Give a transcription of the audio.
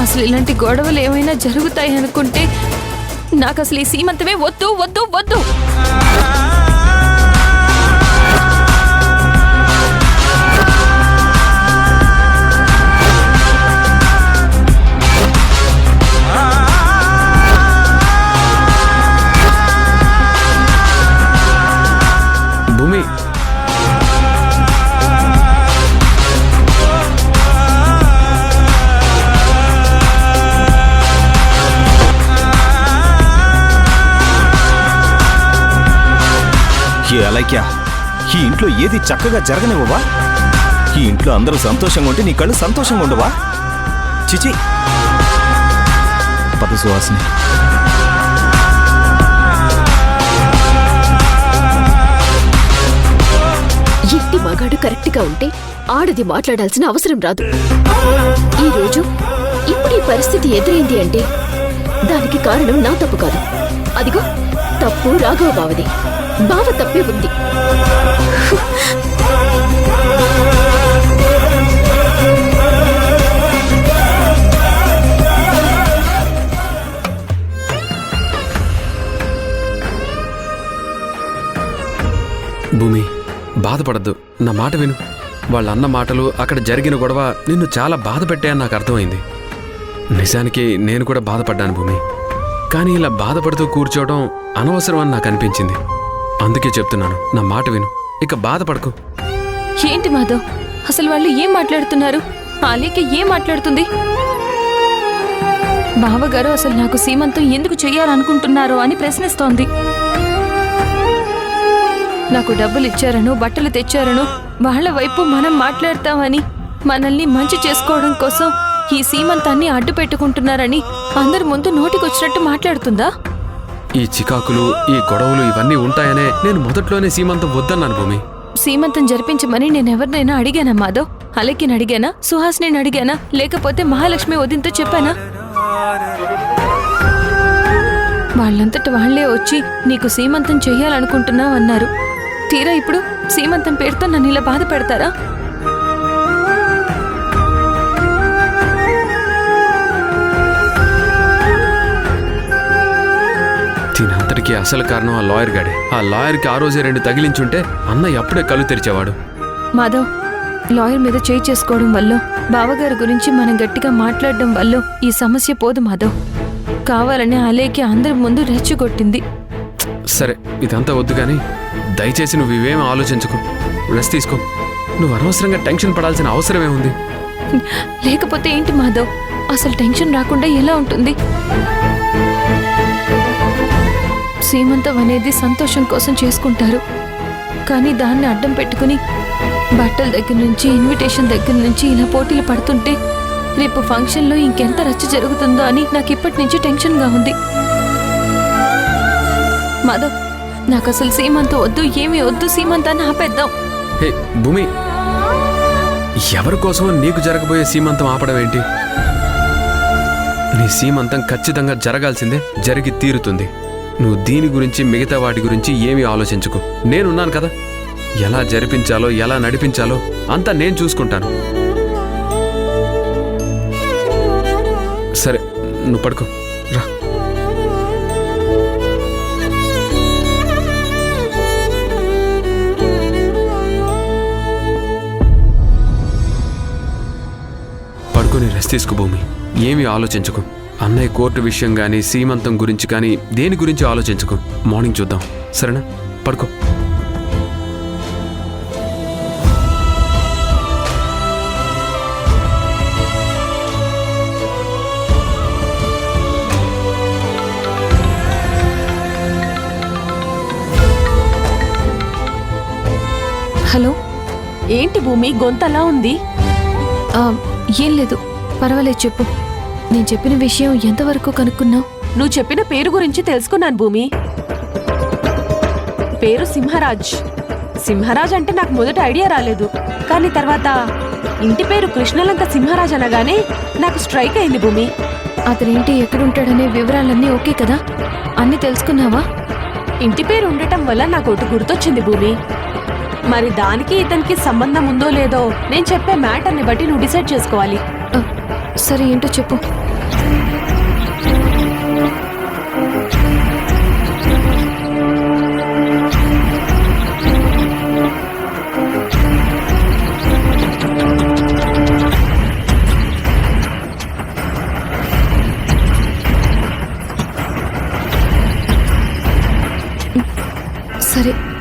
అసలు ఇలాంటి గొడవలు ఏమైనా జరుగుతాయి అనుకుంటే నాకు అసలు ఈ సీమంతమే వద్దు వద్దు వద్దు. భూమి, ఏ అలైక్యా, ఈ ఇంట్లో ఏది చక్కగా జరగనివ్వవా? ఈ ఇంట్లో అందరూ సంతోషంగా ఉంటే నీ కళ్ళు సంతోషంగా ఉండవా? చిచి, పద సుహాసిని. ఇంటి మగాడు కరెక్ట్ గా ఉంటే ఆడది మాట్లాడాల్సిన అవసరం రాదు. ఈ రోజు ఇప్పుడు ఈ పరిస్థితి ఎదురైంది అంటే దానికి కారణం నా తప్పు కాదు. అదిగో తప్పు రాఘవ బావది. బావ తప్పే ఉంది. భూమి, బాధపడద్దు, నా మాట విను. వాళ్ళ అన్న మాటలు, అక్కడ జరిగిన గొడవ నిన్ను చాలా బాధ పెట్టాయని నాకు అర్థమైంది. నిజానికి నేను కూడా బాధపడ్డాను భూమి. కానీ ఇలా బాధపడుతూ కూర్చోవడం అనవసరం అని నాకు అనిపించింది. అందుకే చెప్తున్నాను, నా మాట విను, ఇక బాధపడకు. ఏంటి మాధవ్, అసలు వాళ్ళు ఏం మాట్లాడుతున్నారు? ఆలీకి ఏం మాట్లాడుతుంది? బావగారు అసలు నాకు సీమంతం ఎందుకు చెయ్యాలనుకుంటున్నారో అని ప్రశ్నిస్తోంది. నాకు డబ్బులు ఇచ్చారను, బట్టలు తెచ్చారను, వాళ్ల వైపు మనం మాట్లాడతామని, మనల్ని మంచి చేసుకోవడం కోసం ఈ సీమంతాన్ని అడ్డు పెట్టుకుంటున్నారని అందరి ముందు నోటికొచ్చినట్టు మాట్లాడుతుందా? ఈ చికాకులు, ఈ గొడవలు ఇవన్నీ ఉంటాయనే నేను మొదట్లోనే సీమంతం వద్దన్నాను భూమి. సీమంతం జరిపించమని నేనెవరినైనా అడిగానా మాధవ్? అలెక్కిని అడిగానా? సుహాసిని అడిగానా? లేకపోతే మహాలక్ష్మి వదినతో చెప్పానా? వాళ్ళంతట వాళ్లే వచ్చి నీకు సీమంతం చెయ్యాలనుకుంటున్నావన్నారు. తీరా ఇప్పుడు సీమంతం పేరుతో నన్ను ఇలా బాధ పెడతారా? దీనంతటికీ అసలు కారణం ఆ లాయర్ గాడే. ఆ లాయర్కి ఆ రోజే 2 తగిలించుంటే అన్నయ్య అప్పుడే కళ్ళు తెరిచేవాడు. మాధవ్, లాయర్ మీద చేయి చేసుకోవడం వల్ల, బావగారి గురించి మనం గట్టిగా మాట్లాడడం వల్ల ఈ సమస్య పోదు మాధవ్. కావాలని అలేకి అందరి ముందు రెచ్చగొట్టింది. సరే, ఇదంతా వద్దు కానీ దయచేసి నువ్వు ఇవేం ఆలోచించుకో, రెస్ట్ తీసుకో. నువ్వు అనవసరంగా టెన్షన్ పడాల్సిన అవసరమే ఉంది. లేకపోతే ఏంటి మాధవ్, అసలు టెన్షన్ రాకుండా ఎలా ఉంటుంది? సీమంతం అనేది సంతోషం కోసం చేసుకుంటారు, కానీ దాన్ని అడ్డం పెట్టుకుని బట్టల దగ్గర నుంచి, ఇన్విటేషన్ దగ్గర నుంచి ఇలా పోటీలు పడుతుంటే రేపు ఫంక్షన్లో ఇంకెంత రచ్చ జరుగుతుందో అని నాకు ఇప్పటి నుంచి టెన్షన్గా ఉంది. మాధవ్, నాకు అసలు సీమంతం వద్దు, ఏమీ వద్దు, సీమంతాన్ని ఆపేద్దాం. హే భూమి, ఎవరి కోసమో నీకు జరగబోయే సీమంతం ఆపడం ఏంటి? నీ సీమంతం ఖచ్చితంగా జరగాల్సిందే, జరిగి తీరుతుంది. నువ్వు దీని గురించి, మిగతా వాటి గురించి ఏమీ ఆలోచించుకో. నేనున్నాను కదా, ఎలా జరిపించాలో, ఎలా నడిపించాలో అంతా నేను చూసుకుంటాను. సరే, నువ్వు పడుకో, రా. పడుకొని రెస్ట్ తీసుకో భూమి, ఏమీ ఆలోచించుకో. అన్నయ్య కోర్టు విషయం కానీ, సీమంతం గురించి కానీ, దేని గురించి ఆలోచించుకో. మార్నింగ్ చూద్దాం, సరేనా? పడుకో. హలో, ఏంటి భూమి, గొంతలా ఉంది? ఏం లేదు, పర్వాలేదు, చెప్పు. నేను చెప్పిన విషయం ఎంతవరకు కనుక్కున్నావు? నువ్వు చెప్పిన పేరు గురించి తెలుసుకున్నాను భూమి. పేరు సింహరాజ్. సింహరాజ్ అంటే నాకు మొదట ఐడియా రాలేదు, కానీ తర్వాత ఇంటి పేరు కృష్ణలంక సింహరాజ్ అనగానే నాకు స్ట్రైక్ అయింది భూమి. అతనేంటి, ఎక్కడుంటాడనే వివరాలన్నీ ఓకే కదా? అన్నీ తెలుసుకున్నావా? ఇంటి పేరు ఉండటం వల్ల నాకు ఒకటి గుర్తొచ్చింది భూమి. మరి దానికి ఇతనికి సంబంధం ఉందో లేదో నేను చెప్పే మ్యాటర్ని బట్టి నువ్వు డిసైడ్ చేసుకోవాలి. సరే, ఏంటో చెప్పు. సరే